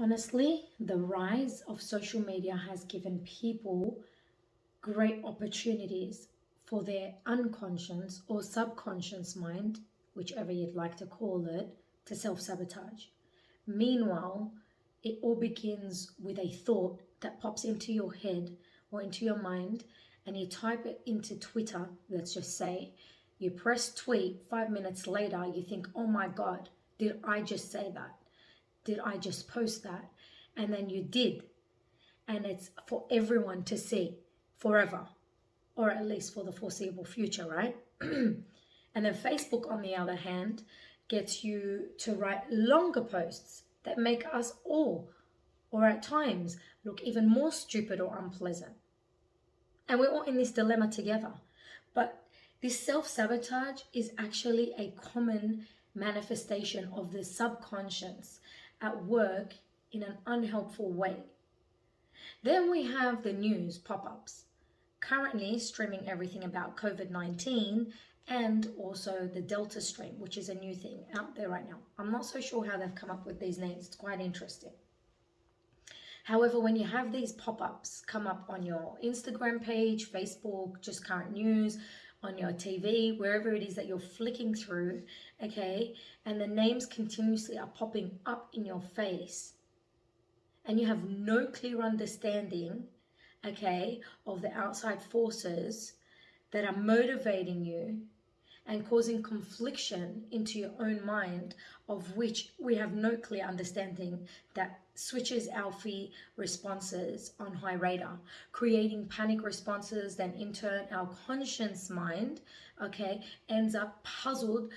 Honestly, the rise of social media has given people great opportunities for their unconscious or subconscious mind, whichever you'd like to call it, to self sabotage. Meanwhile, it all begins with a thought that pops into your head or into your mind, and you type it into Twitter, let's just say. You press tweet, 5 minutes later, you think, oh my God, did I just say that? Did I just post that? And then you did. And it's for everyone to see forever, or at least for the foreseeable future, right? And then Facebook, on the other hand, gets you to write longer posts that make us all, or at times, look even more stupid or unpleasant. And we're all in this dilemma together. But this self-sabotage is actually a common manifestation of the subconscious at work in an unhelpful way. Then we have the news pop-ups, currently streaming everything about COVID-19 and also the Delta strain, which is a new thing out there right now. I'm not so sure how they've come up with these names. It's quite interesting. However, when you have these pop-ups come up on your Instagram page, Facebook, just current news, on your TV, wherever it is that you're flicking through, okay, and the names continuously are popping up in your face, and you have no clear understanding, okay, of the outside forces that are motivating you and causing confliction into your own mind, of which we have no clear understanding, that switches our fear responses on high radar, creating panic responses. Then in turn, our conscious mind, okay, ends up puzzled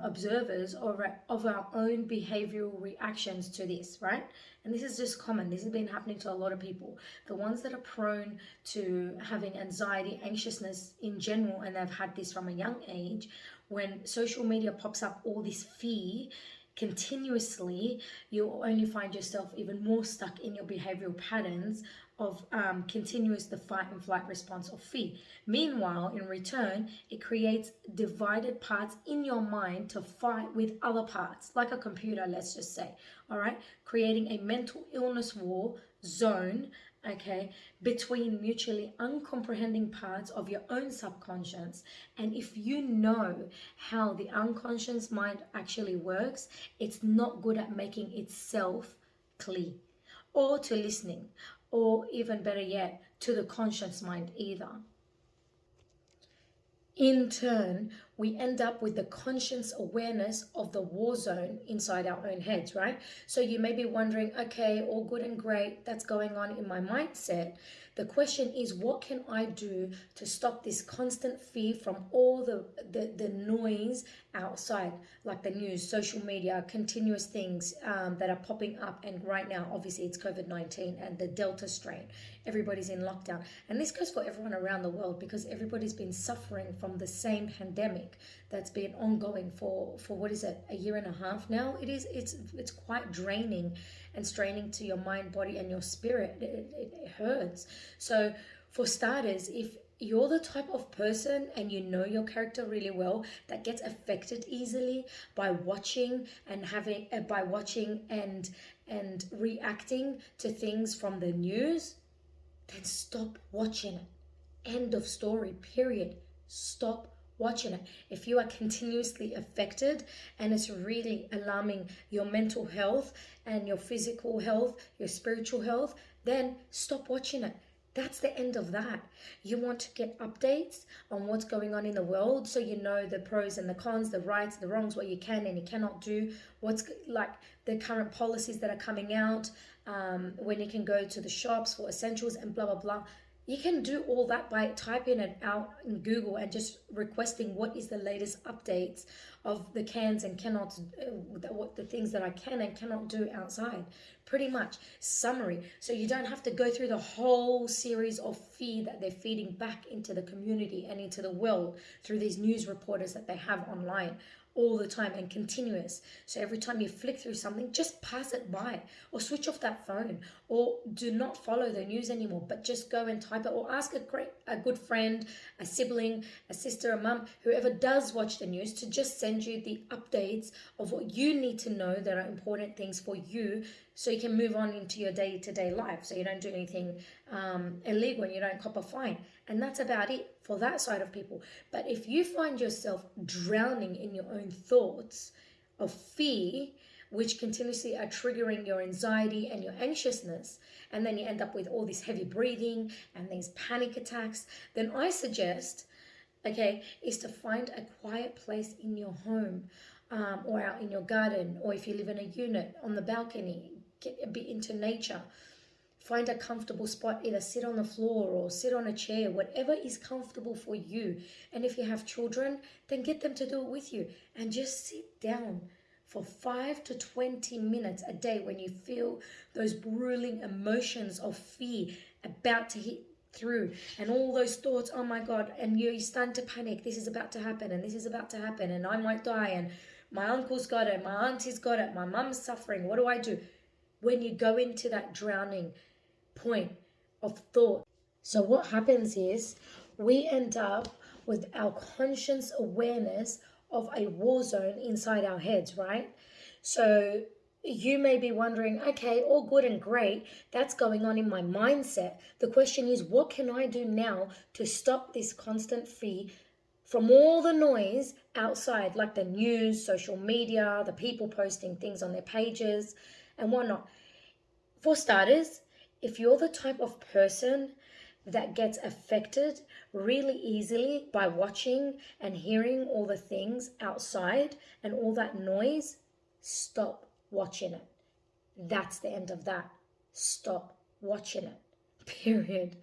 observers of our own behavioral reactions to this, right? And this is just common. This has been happening to a lot of people. The ones that are prone to having anxiety, anxiousness in general, and they've had this from a young age, when social media pops up all this fear continuously, you'll only find yourself even more stuck in your behavioral patterns of continuous the fight and flight response of fear. Meanwhile, in return, it creates divided parts in your mind to fight with other parts, like a computer, let's just say, all right? Creating a mental illness war zone, okay, between mutually uncomprehending parts of your own subconscious. And if you know how the unconscious mind actually works, it's not good at making itself clear, or to listening, or even better yet, to the conscious mind either. In turn, we end up with the conscious awareness of the war zone inside our own heads, right? So you may be wondering, okay, all good and great, that's going on in my mindset. The question is, what can I do to stop this constant fear from all the noise outside, like the news, social media, continuous things that are popping up? And right now, obviously, it's COVID-19 and the Delta strain. Everybody's in lockdown. And this goes for everyone around the world, because everybody's been suffering from the same pandemic that's been ongoing for what is it, a year and a half now? It's quite draining and straining to your mind, body, and your spirit. It hurts. So for starters, if you're the type of person, and you know your character really well, that gets affected easily by watching and reacting to things from the news, then stop watching it. End of story, period. Stop watching it. If you are continuously affected and it's really alarming your mental health and your physical health, your spiritual health, then stop watching it. That's the end of that. You want to get updates on what's going on in the world, so you know the pros and the cons, the rights, the wrongs, what you can and you cannot do, what's like the current policies that are coming out, when you can go to the shops for essentials and blah, blah, blah. You can do all that by typing it out in Google and just requesting what is the latest updates of the cans and cannot, what the things that I can and cannot do outside. Pretty much summary. So you don't have to go through the whole series of fear that they're feeding back into the community and into the world through these news reporters that they have online. all the time and continuous. So every time you flick through something, just pass it by or switch off that phone, or do not follow the news anymore, but just go and type it, or ask a good friend, a sibling, a sister, a mum, whoever does watch the news, to just send you the updates of what you need to know that are important things for you, so you can move on into your day-to-day life, so you don't do anything illegal and you don't cop a fine. And that's about it for that side of people. But if you find yourself drowning in your own thoughts of fear, which continuously are triggering your anxiety and your anxiousness, and then you end up with all this heavy breathing and these panic attacks, then I suggest, okay, is to find a quiet place in your home, or out in your garden, or if you live in a unit, on the balcony, get a bit into nature. Find a comfortable spot, either sit on the floor or sit on a chair, whatever is comfortable for you. And if you have children, then get them to do it with you, and just sit down for 5 to 20 minutes a day when you feel those grueling emotions of fear about to hit through, and all those thoughts, oh my God, and you start to panic, this is about to happen, and this is about to happen, and I might die, and my uncle's got it, my auntie's got it, my mum's suffering, what do I do? When you go into that drowning point of thought. So what happens is we end up with our conscious awareness of a war zone inside our heads, right? So you may be wondering, okay, all good and great, that's going on in my mindset. The question is, what can I do now to stop this constant fear from all the noise outside, like the news, social media, the people posting things on their pages and whatnot? For starters, if you're the type of person that gets affected really easily by watching and hearing all the things outside and all that noise, stop watching it. That's the end of that. Stop watching it. Period.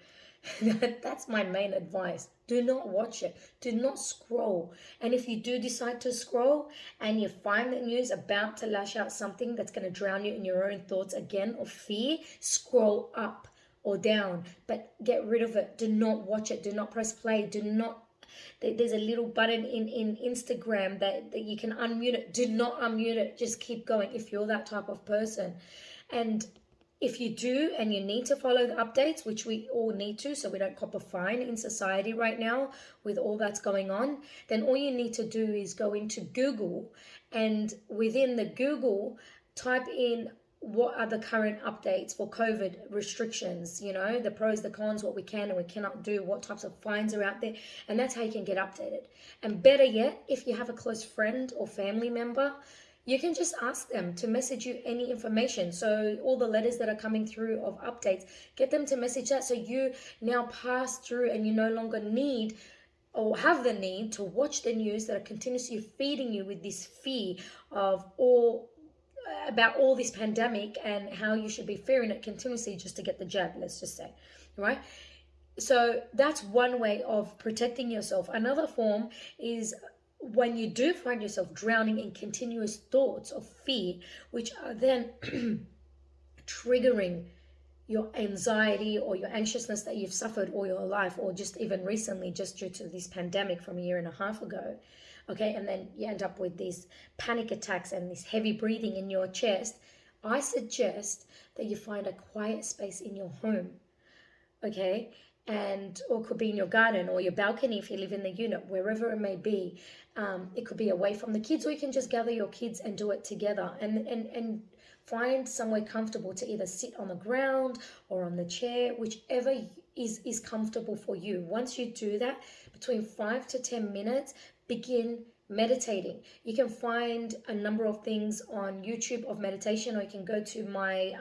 That's my main advice. Do not watch it. Do not scroll. And if you do decide to scroll and you find the news about to lash out something that's going to drown you in your own thoughts again of fear, scroll up or down, but get rid of it. Do not watch it. Do not press play. Do not. There's a little button in Instagram that you can unmute it. Do not unmute it. Just keep going if you're that type of person. And if you do and you need to follow the updates, which we all need to, so we don't cop a fine in society right now with all that's going on, then all you need to do is go into Google, and within the Google, type in what are the current updates for COVID restrictions, the pros, the cons, what we can and we cannot do, what types of fines are out there, and that's how you can get updated. And better yet, if you have a close friend or family member, you can just ask them to message you any information. So all the letters that are coming through of updates, get them to message that, so you now pass through and you no longer need or have the need to watch the news that are continuously feeding you with this fear of about all this pandemic and how you should be fearing it continuously just to get the jab, let's just say, right? So that's one way of protecting yourself. Another form is when you do find yourself drowning in continuous thoughts of fear, which are then triggering your anxiety or your anxiousness that you've suffered all your life, or just even recently, just due to this pandemic from 1.5 years ago. Okay, and then you end up with these panic attacks and this heavy breathing in your chest. I suggest that you find a quiet space in your home, okay? Or it could be in your garden or your balcony if you live in the unit, wherever it may be. It could be away from the kids, or you can just gather your kids and do it together, and find somewhere comfortable to either sit on the ground or on the chair, whichever is comfortable for you. Once you do that, between 5 to 10 minutes, begin meditating. You can find a number of things on YouTube of meditation, or you can go to my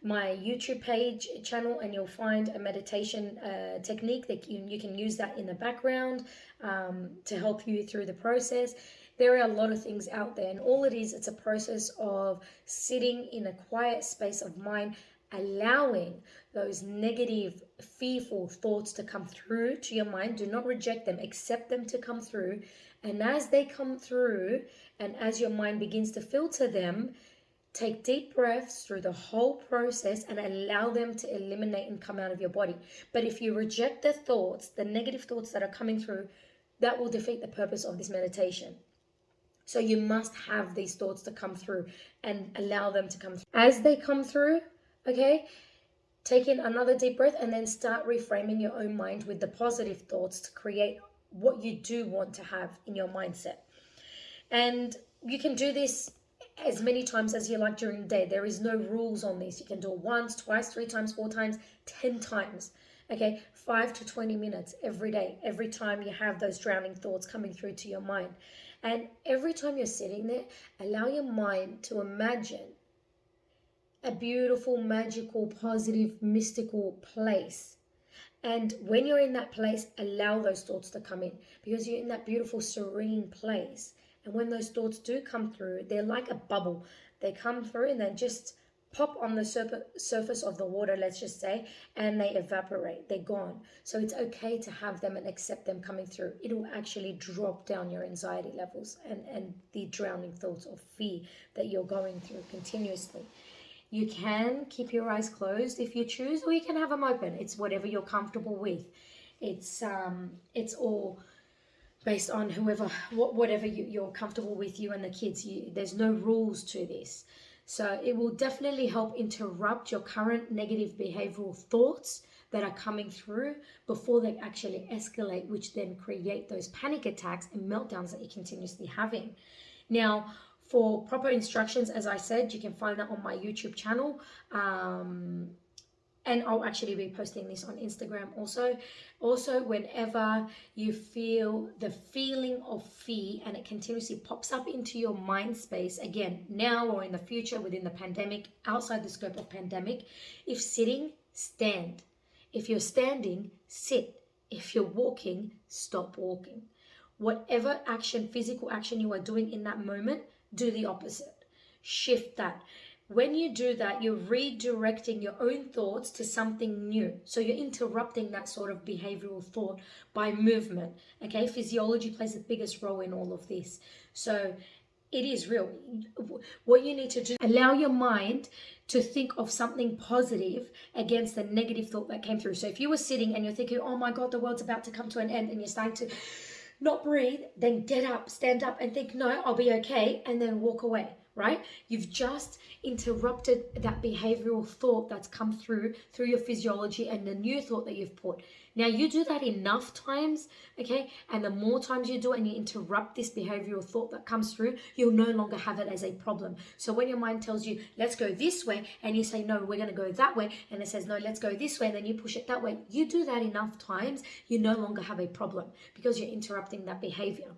YouTube channel, and you'll find a meditation technique that you can use that in the background to help you through the process. There are a lot of things out there, and all it's a process of sitting in a quiet space of mind, allowing those negative, fearful thoughts to come through to your mind. Do not reject them, accept them to come through. And as they come through, and as your mind begins to filter them, take deep breaths through the whole process and allow them to eliminate and come out of your body. But if you reject the thoughts, the negative thoughts that are coming through, that will defeat the purpose of this meditation. So you must have these thoughts to come through and allow them to come through. As they come through, okay, take in another deep breath and then start reframing your own mind with the positive thoughts to create what you do want to have in your mindset. And you can do this as many times as you like during the day. There is no rules on this. You can do it once, twice, 3 times, 4 times, 10 times. Okay, 5 to 20 minutes every day, every time you have those drowning thoughts coming through to your mind. And every time you're sitting there, allow your mind to imagine a beautiful, magical, positive, mystical place. And when you're in that place, allow those thoughts to come in, because you're in that beautiful, serene place. And when those thoughts do come through, they're like a bubble. They come through and then just pop on the surface of the water, let's just say, and they evaporate. They're gone. So it's okay to have them and accept them coming through. It will actually drop down your anxiety levels and the drowning thoughts of fear that you're going through continuously. You can keep your eyes closed if you choose, or you can have them open. It's whatever you're comfortable with. It's all based on whatever you're comfortable with, you and the kids. There's no rules to this. So it will definitely help interrupt your current negative behavioral thoughts that are coming through before they actually escalate, which then create those panic attacks and meltdowns that you're continuously having. Now, for proper instructions, as I said, you can find that on my YouTube channel. And I'll actually be posting this on Instagram also. Also, whenever you feel the feeling of fear and it continuously pops up into your mind space, again, now or in the future within the pandemic, outside the scope of pandemic, if sitting, stand. If you're standing, sit. If you're walking, stop walking. Whatever action, physical action you are doing in that moment, do the opposite. Shift that. When you do that, you're redirecting your own thoughts to something new. So you're interrupting that sort of behavioral thought by movement. Okay, physiology plays the biggest role in all of this. So it is real. What you need to do, allow your mind to think of something positive against the negative thought that came through. So if you were sitting and you're thinking, oh my God, the world's about to come to an end, and you're starting to not breathe, then get up, stand up and think, no, I'll be okay, and then walk away, right? You've just interrupted that behavioral thought that's come through your physiology and the new thought that you've put. Now, you do that enough times, okay? And the more times you do it and you interrupt this behavioral thought that comes through, you'll no longer have it as a problem. So when your mind tells you, let's go this way, and you say, no, we're going to go that way, and it says, no, let's go this way, and then you push it that way, you do that enough times, you no longer have a problem because you're interrupting that behavior.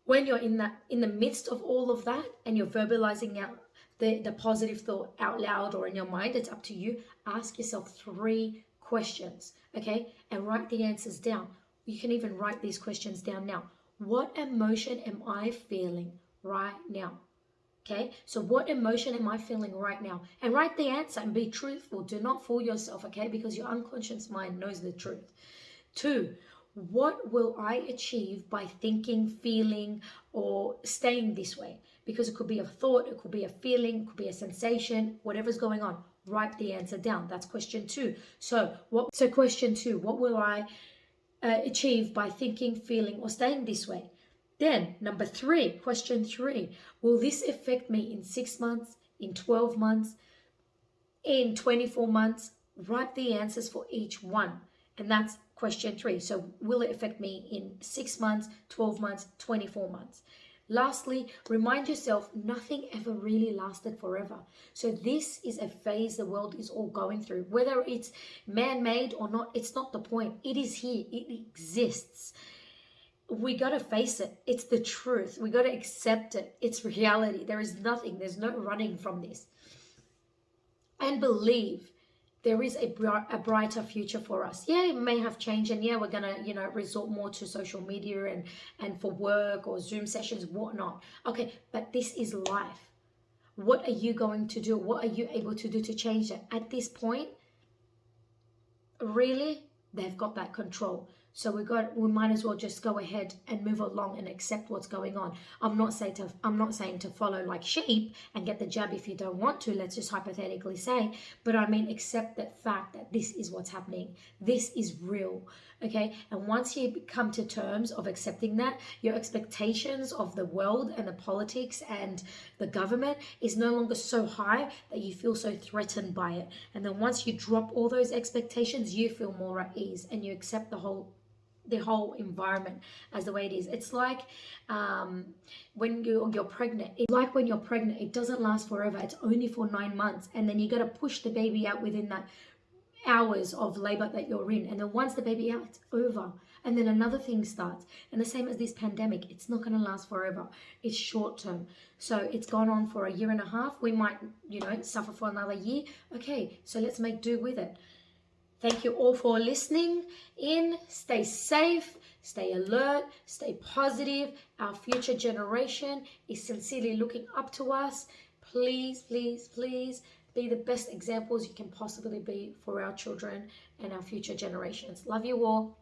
When you're in the midst of all of that and you're verbalizing out the positive thought out loud or in your mind, it's up to you. Ask yourself 3 questions, okay? And write the answers down. You can even write these questions down now. What emotion am I feeling right now? Okay, so what emotion am I feeling right now? And write the answer and be truthful. Do not fool yourself, okay? Because your unconscious mind knows the truth. 2, what will I achieve by thinking, feeling, or staying this way? Because it could be a thought, it could be a feeling, it could be a sensation, whatever's going on. Write the answer down. That's question 2. So question 2, what will I achieve by thinking, feeling, or staying this way? Then number 3, question 3, will this affect me in 6 months, in 12 months, in 24 months? Write the answers for each one. And that's question 3. So will it affect me in 6 months, 12 months, 24 months? Lastly, remind yourself nothing ever really lasted forever. So this is a phase the world is all going through. Whether it's man-made or not, it's not the point. It is here. It exists. We got to face it. It's the truth. We got to accept it. It's reality. There's no running from this. And believe there is a brighter future for us. Yeah, it may have changed, and yeah, we're gonna, resort more to social media and for work or Zoom sessions, whatnot. Okay, but this is life. What are you going to do? What are you able to do to change it? At this point, really, they've got that control. So we might as well just go ahead and move along and accept what's going on. I'm not saying to follow like sheep and get the jab if you don't want to, let's just hypothetically say, but I mean accept the fact that this is what's happening. This is real. Okay? And once you come to terms of accepting that, your expectations of the world and the politics and the government is no longer so high that you feel so threatened by it. And then once you drop all those expectations, you feel more at ease and you accept the whole environment as the way it is. It's like when you're pregnant. It's like when you're pregnant, it doesn't last forever. It's only for 9 months, and then you got to push the baby out within that hours of labor that you're in. And then once the baby out, it's over, and then another thing starts. And the same as this pandemic, it's not going to last forever. It's short term. So it's gone on for a year and a half. We might, suffer for another year. Okay, so let's make do with it. Thank you all for listening in. Stay safe, stay alert, stay positive. Our future generation is sincerely looking up to us. Please, please, please be the best examples you can possibly be for our children and our future generations. Love you all.